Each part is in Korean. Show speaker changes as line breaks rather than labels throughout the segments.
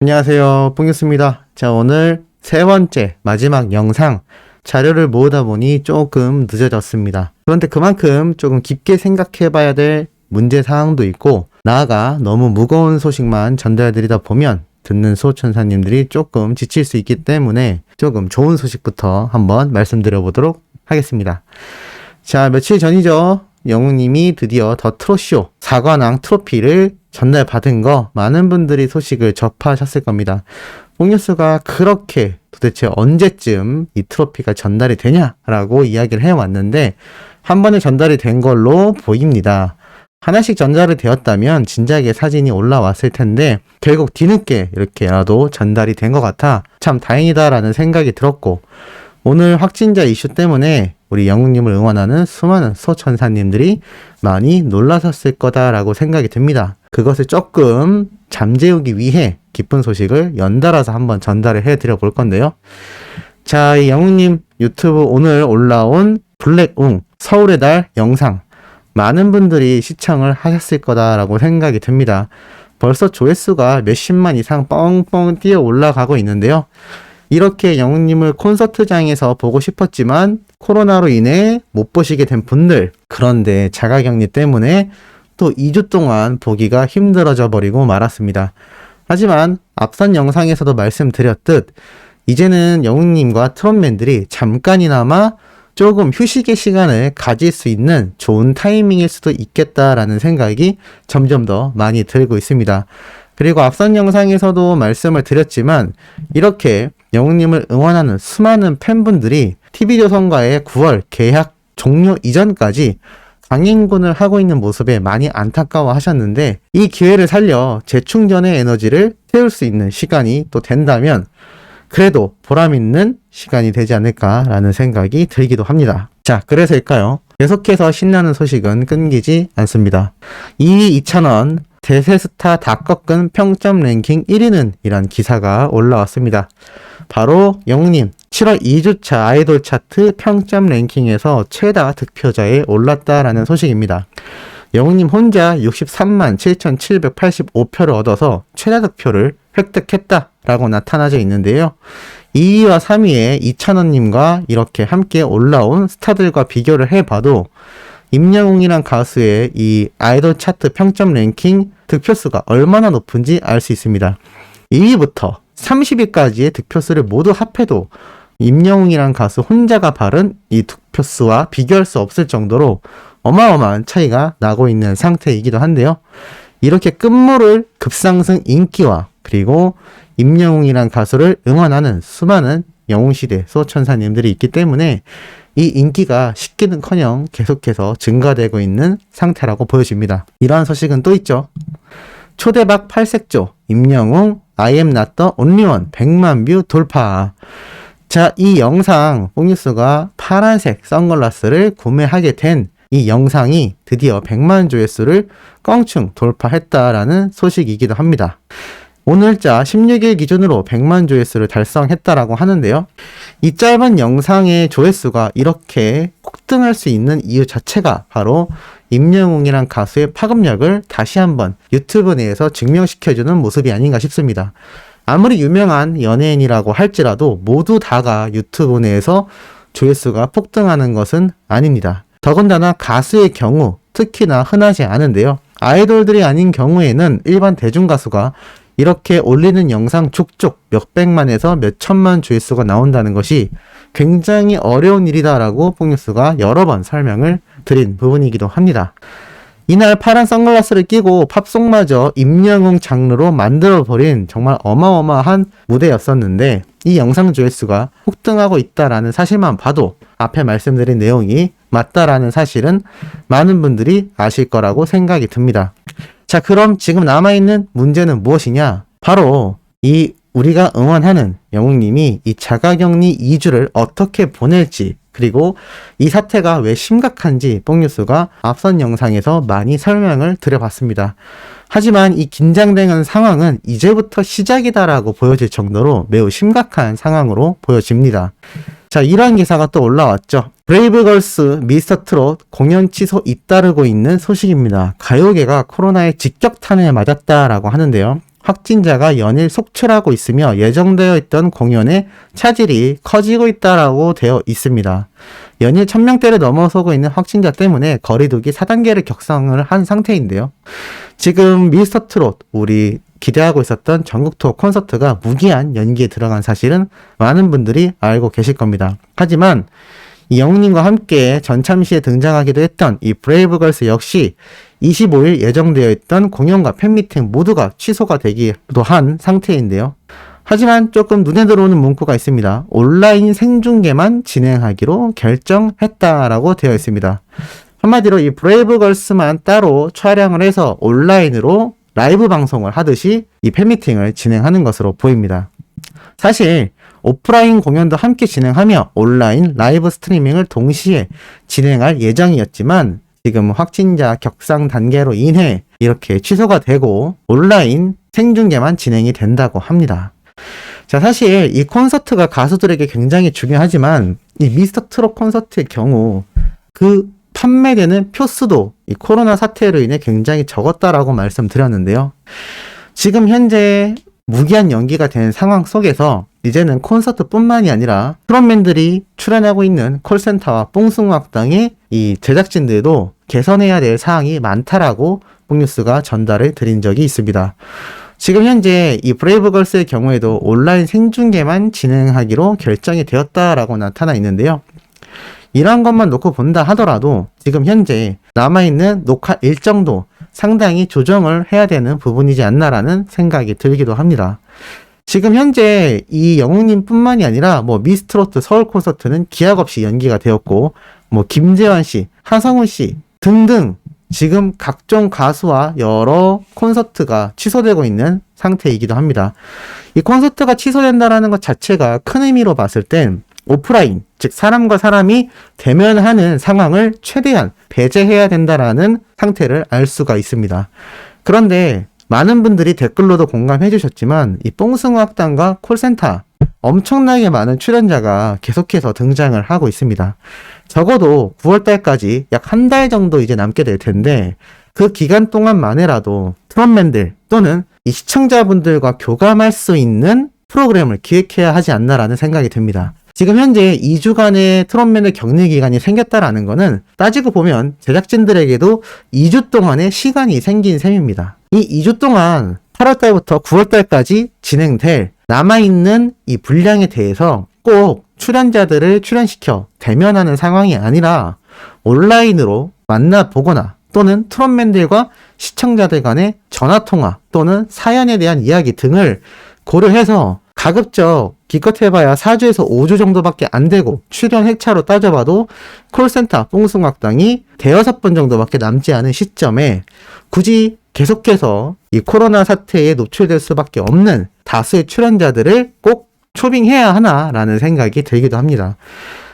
안녕하세요, 뽕뉴스입니다. 자, 오늘 세 번째 마지막 영상 자료를 모으다 보니 조금 늦어졌습니다. 그런데 그만큼 조금 깊게 생각해 봐야 될 문제 사항도 있고, 나아가 너무 무거운 소식만 전달드리다 보면 듣는 수호천사님들이 조금 지칠 수 있기 때문에 조금 좋은 소식부터 한번 말씀드려 보도록 하겠습니다. 자, 며칠 전이죠. 영웅님이 드디어 더 트롯쇼 4관왕 트로피를 전달받은 거 많은 분들이 소식을 접하셨을 겁니다. 뽕뉴스가 그렇게 도대체 언제쯤 이 트로피가 전달이 되냐라고 이야기를 해왔는데 한 번에 전달이 된 걸로 보입니다. 하나씩 전달이 되었다면 진작에 사진이 올라왔을 텐데 결국 뒤늦게 이렇게라도 전달이 된 것 같아 참 다행이다라는 생각이 들었고, 오늘 확진자 이슈 때문에 우리 영웅님을 응원하는 수많은 수호천사님들이 많이 놀라셨을 거다라고 생각이 듭니다. 그것을 조금 잠재우기 위해 기쁜 소식을 연달아서 한번 전달을 해드려 볼 건데요. 자, 이 영웅님 유튜브 오늘 올라온 블랙웅 서울의 달 영상 많은 분들이 시청을 하셨을 거다라고 생각이 듭니다. 벌써 조회수가 몇십만 이상 뻥뻥 뛰어 올라가고 있는데요. 이렇게 영웅님을 콘서트장에서 보고 싶었지만 코로나로 인해 못 보시게 된 분들, 그런데 자가격리 때문에 또 2주 동안 보기가 힘들어져 버리고 말았습니다. 하지만 앞선 영상에서도 말씀드렸듯 이제는 영웅님과 트롯맨들이 잠깐이나마 조금 휴식의 시간을 가질 수 있는 좋은 타이밍일 수도 있겠다라는 생각이 점점 더 많이 들고 있습니다. 그리고 앞선 영상에서도 말씀을 드렸지만 이렇게 영웅님을 응원하는 수많은 팬분들이 TV조선과의 9월 계약 종료 이전까지 강행군을 하고 있는 모습에 많이 안타까워 하셨는데, 이 기회를 살려 재충전의 에너지를 태울 수 있는 시간이 또 된다면 그래도 보람있는 시간이 되지 않을까라는 생각이 들기도 합니다. 자, 그래서일까요? 계속해서 신나는 소식은 끊기지 않습니다. 2위 2,000원 대세스타 다 꺾은 평점 랭킹 1위는 이란 기사가 올라왔습니다. 바로 영웅님 7월 2주차 아이돌 차트 평점 랭킹에서 최다 득표자에 올랐다라는 소식입니다. 영웅님 혼자 63만 7,785표를 얻어서 최다 득표를 획득했다라고 나타나져 있는데요. 2위와 3위에 2,000원님과 이렇게 함께 올라온 스타들과 비교를 해봐도 임영웅이란 가수의 이 아이돌 차트 평점 랭킹 득표수가 얼마나 높은지 알 수 있습니다. 2위부터 30위까지의 득표수를 모두 합해도 임영웅이란 가수 혼자가 받은 이 득표수와 비교할 수 없을 정도로 어마어마한 차이가 나고 있는 상태이기도 한데요. 이렇게 끝물을 급상승 인기와 그리고 임영웅이란 가수를 응원하는 수많은 영웅시대 수호천사님들이 있기 때문에 이 인기가 식기는커녕 계속해서 증가되고 있는 상태라고 보여집니다. 이러한 소식은 또 있죠. 초대박 팔색조 임영웅 I am not the only one 100만 뷰 돌파. 자, 이 영상 뽕뉴스가 파란색 선글라스를 구매하게 된 이 영상이 드디어 100만 조회수를 껑충 돌파했다라는 소식이기도 합니다. 오늘자 16일 기준으로 100만 조회수를 달성했다라고 하는데요. 이 짧은 영상의 조회수가 이렇게 폭등할 수 있는 이유 자체가 바로 임영웅이란 가수의 파급력을 다시 한번 유튜브 내에서 증명시켜주는 모습이 아닌가 싶습니다. 아무리 유명한 연예인이라고 할지라도 모두 다가 유튜브 내에서 조회수가 폭등하는 것은 아닙니다. 더군다나 가수의 경우 특히나 흔하지 않은데요. 아이돌들이 아닌 경우에는 일반 대중가수가 이렇게 올리는 영상 족족 몇백만에서 몇천만 조회수가 나온다는 것이 굉장히 어려운 일이다라고 뽕뉴스가 여러 번 설명을 드린 부분이기도 합니다. 이날 파란 선글라스를 끼고 팝송마저 임영웅 장르로 만들어버린 정말 어마어마한 무대였었는데 이 영상 조회수가 폭등하고 있다라는 사실만 봐도 앞에 말씀드린 내용이 맞다라는 사실은 많은 분들이 아실 거라고 생각이 듭니다. 자, 그럼 지금 남아있는 문제는 무엇이냐? 바로 이 우리가 응원하는 영웅님이 이 자가격리 2주를 어떻게 보낼지, 그리고 이 사태가 왜 심각한지 뽕뉴스가 앞선 영상에서 많이 설명을 드려봤습니다. 하지만 이 긴장되는 상황은 이제부터 시작이다라고 보여질 정도로 매우 심각한 상황으로 보여집니다. 자, 이러한 기사가 또 올라왔죠. 브레이브걸스 미스터트롯 공연 취소 잇따르고 있는 소식입니다. 가요계가 코로나의 직격탄을 맞았다라고 하는데요. 확진자가 연일 속출하고 있으며 예정되어 있던 공연의 차질이 커지고 있다라고 되어 있습니다. 연일 1000명대를 넘어서고 있는 확진자 때문에 거리두기 4단계를 격상을 한 상태인데요. 지금 미스터 트롯, 우리 기대하고 있었던 전국 투어 콘서트가 무기한 연기에 들어간 사실은 많은 분들이 알고 계실 겁니다. 하지만 이 영웅님과 함께 전참시에 등장하기도 했던 이 브레이브걸스 역시 25일 예정되어 있던 공연과 팬미팅 모두가 취소가 되기도 한 상태인데요. 하지만 조금 눈에 들어오는 문구가 있습니다. 온라인 생중계만 진행하기로 결정했다라고 되어 있습니다. 한마디로 이 브레이브걸스만 따로 촬영을 해서 온라인으로 라이브 방송을 하듯이 이 팬미팅을 진행하는 것으로 보입니다. 사실 오프라인 공연도 함께 진행하며 온라인 라이브 스트리밍을 동시에 진행할 예정이었지만 지금 확진자 격상 단계로 인해 이렇게 취소가 되고 온라인 생중계만 진행이 된다고 합니다. 자, 사실 이 콘서트가 가수들에게 굉장히 중요하지만 이 미스터 트롯 콘서트의 경우 그 판매되는 표수도 이 코로나 사태로 인해 굉장히 적었다라고 말씀드렸는데요. 지금 현재 무기한 연기가 된 상황 속에서 이제는 콘서트뿐만이 아니라 트롯맨들이 출연하고 있는 콜센터와 뽕숭아학당의 이 제작진들도 개선해야 될 사항이 많다라고 뽕뉴스가 전달을 드린 적이 있습니다. 지금 현재 이 브레이브걸스의 경우에도 온라인 생중계만 진행하기로 결정이 되었다라고 나타나 있는데요. 이러한 것만 놓고 본다 하더라도 지금 현재 남아있는 녹화 일정도 상당히 조정을 해야 되는 부분이지 않나라는 생각이 들기도 합니다. 지금 현재 이 영웅님 뿐만이 아니라 미스트롯 서울 콘서트는 기약 없이 연기가 되었고 김재환 씨, 하성훈 씨 등등 지금 각종 가수와 여러 콘서트가 취소되고 있는 상태이기도 합니다. 이 콘서트가 취소된다라는 것 자체가 큰 의미로 봤을 땐 오프라인, 즉 사람과 사람이 대면하는 상황을 최대한 배제해야 된다라는 상태를 알 수가 있습니다. 그런데 많은 분들이 댓글로도 공감해 주셨지만 이 뽕숭아학당과 콜센터 엄청나게 많은 출연자가 계속해서 등장을 하고 있습니다. 적어도 9월달까지 약 한 달 정도 이제 남게 될 텐데 그 기간 동안만에라도 트롯맨들 또는 이 시청자분들과 교감할 수 있는 프로그램을 기획해야 하지 않나라는 생각이 듭니다. 지금 현재 2주간의 트롯맨의 격리 기간이 생겼다라는 거는 따지고 보면 제작진들에게도 2주 동안의 시간이 생긴 셈입니다. 이 2주 동안 8월달부터 9월달까지 진행될 남아있는 이 분량에 대해서 꼭 출연자들을 출연시켜 대면하는 상황이 아니라 온라인으로 만나보거나 또는 트롯맨들과 시청자들 간의 전화통화 또는 사연에 대한 이야기 등을 고려해서 가급적 기껏 해봐야 4주에서 5주 정도밖에 안 되고 출연 회차로 따져봐도 콜센터 뽕숭아학당이 대여섯 번 정도밖에 남지 않은 시점에 굳이 계속해서 이 코로나 사태에 노출될 수밖에 없는 다수의 출연자들을 꼭 초빙해야 하나라는 생각이 들기도 합니다.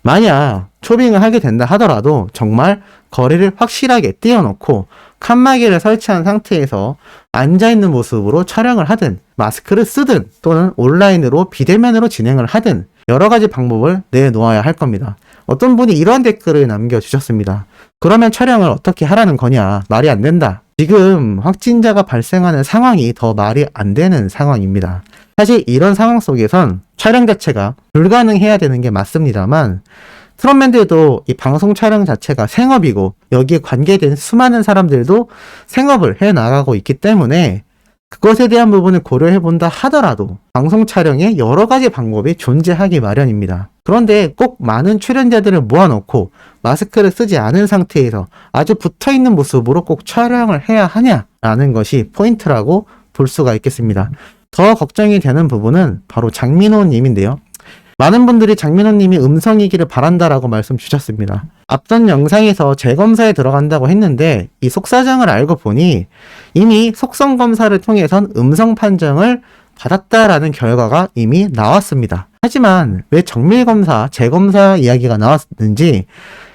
만약 초빙을 하게 된다 하더라도 정말 거리를 확실하게 띄워놓고 칸막이를 설치한 상태에서 앉아있는 모습으로 촬영을 하든 마스크를 쓰든 또는 온라인으로 비대면으로 진행을 하든 여러 가지 방법을 내놓아야 할 겁니다. 어떤 분이 이러한 댓글을 남겨주셨습니다. 그러면 촬영을 어떻게 하라는 거냐? 말이 안 된다. 지금 확진자가 발생하는 상황이 더 말이 안 되는 상황입니다. 사실 이런 상황 속에선 촬영 자체가 불가능해야 되는 게 맞습니다만 트롯맨들도 이 방송 촬영 자체가 생업이고 여기에 관계된 수많은 사람들도 생업을 해나가고 있기 때문에 그것에 대한 부분을 고려해 본다 하더라도 방송 촬영에 여러 가지 방법이 존재하기 마련입니다. 그런데 꼭 많은 출연자들을 모아놓고 마스크를 쓰지 않은 상태에서 아주 붙어있는 모습으로 꼭 촬영을 해야 하냐라는 것이 포인트라고 볼 수가 있겠습니다. 더 걱정이 되는 부분은 바로 장민호 님인데요. 많은 분들이 장민호 님이 음성이기를 바란다라고 말씀 주셨습니다. 앞선 영상에서 재검사에 들어간다고 했는데 이 속사정을 알고 보니 이미 속성 검사를 통해선 음성 판정을 받았다라는 결과가 이미 나왔습니다. 하지만 왜 정밀검사, 재검사 이야기가 나왔는지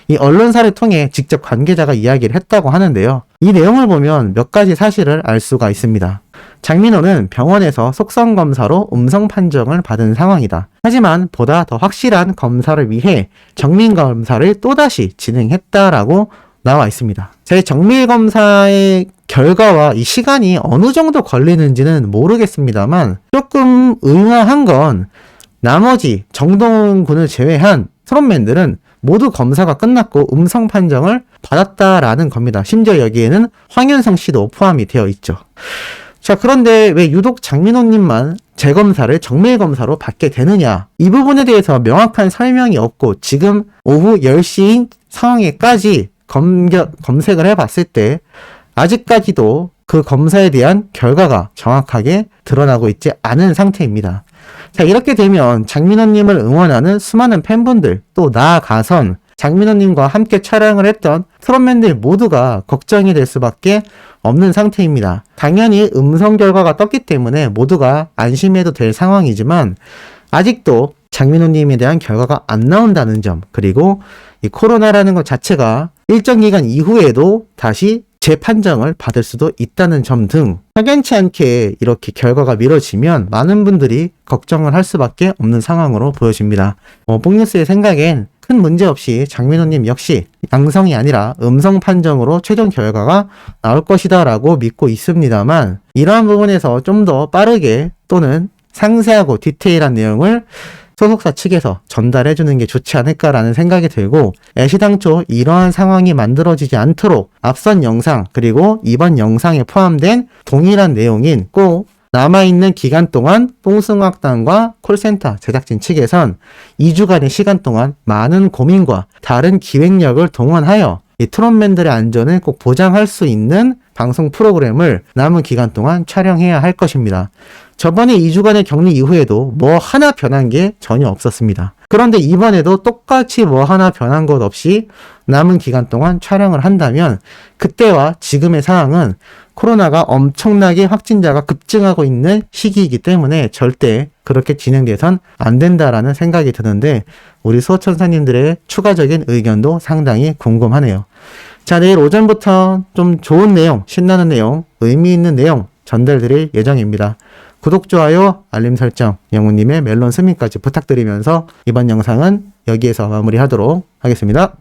이 언론사를 통해 직접 관계자가 이야기를 했다고 하는데요. 이 내용을 보면 몇 가지 사실을 알 수가 있습니다. 장민호는 병원에서 속성 검사로 음성 판정을 받은 상황이다. 하지만 보다 더 확실한 검사를 위해 정밀 검사를 또다시 진행했다라고 나와 있습니다. 제 정밀 검사의 결과와 이 시간이 어느 정도 걸리는지는 모르겠습니다만 조금 의아한 건 나머지 정동원 군을 제외한 트롯맨들은 모두 검사가 끝났고 음성 판정을 받았다라는 겁니다. 심지어 여기에는 황현성 씨도 포함이 되어 있죠. 자, 그런데 왜 유독 장민호님만 재검사를 정밀검사로 받게 되느냐? 이 부분에 대해서 명확한 설명이 없고 지금 오후 10시인 상황에까지 검색을 해봤을 때 아직까지도 그 검사에 대한 결과가 정확하게 드러나고 있지 않은 상태입니다. 자, 이렇게 되면 장민호님을 응원하는 수많은 팬분들, 또 나아가선 장민호님과 함께 촬영을 했던 트롯맨들 모두가 걱정이 될 수밖에 없는 상태입니다. 당연히 음성 결과가 떴기 때문에 모두가 안심해도 될 상황이지만 아직도 장민호님에 대한 결과가 안 나온다는 점, 그리고 이 코로나라는 것 자체가 일정 기간 이후에도 다시 재판정을 받을 수도 있다는 점 등 확연치 않게 이렇게 결과가 미뤄지면 많은 분들이 걱정을 할 수밖에 없는 상황으로 보여집니다. 뽕뉴스의 생각엔 큰 문제 없이 장민호님 역시 양성이 아니라 음성 판정으로 최종 결과가 나올 것이다 라고 믿고 있습니다만 이러한 부분에서 좀 더 빠르게 또는 상세하고 디테일한 내용을 소속사 측에서 전달해주는 게 좋지 않을까라는 생각이 들고 애시당초 이러한 상황이 만들어지지 않도록 앞선 영상 그리고 이번 영상에 포함된 동일한 내용인 꼭 남아있는 기간 동안 뽕숭아학당과 콜센터 제작진 측에선 2주간의 시간 동안 많은 고민과 다른 기획력을 동원하여 이 트롯맨들의 안전을 꼭 보장할 수 있는 방송 프로그램을 남은 기간 동안 촬영해야 할 것입니다. 저번에 2주간의 격리 이후에도 뭐 하나 변한 게 전혀 없었습니다. 그런데 이번에도 똑같이 뭐 하나 변한 것 없이 남은 기간 동안 촬영을 한다면 그때와 지금의 상황은 코로나가 엄청나게 확진자가 급증하고 있는 시기이기 때문에 절대 그렇게 진행돼선 안 된다라는 생각이 드는데 우리 수호천사님들의 추가적인 의견도 상당히 궁금하네요. 자, 내일 오전부터 좀 좋은 내용, 신나는 내용, 의미 있는 내용 전달드릴 예정입니다. 구독, 좋아요, 알림 설정, 영우님의 멜론 스밍까지 부탁드리면서 이번 영상은 여기에서 마무리하도록 하겠습니다.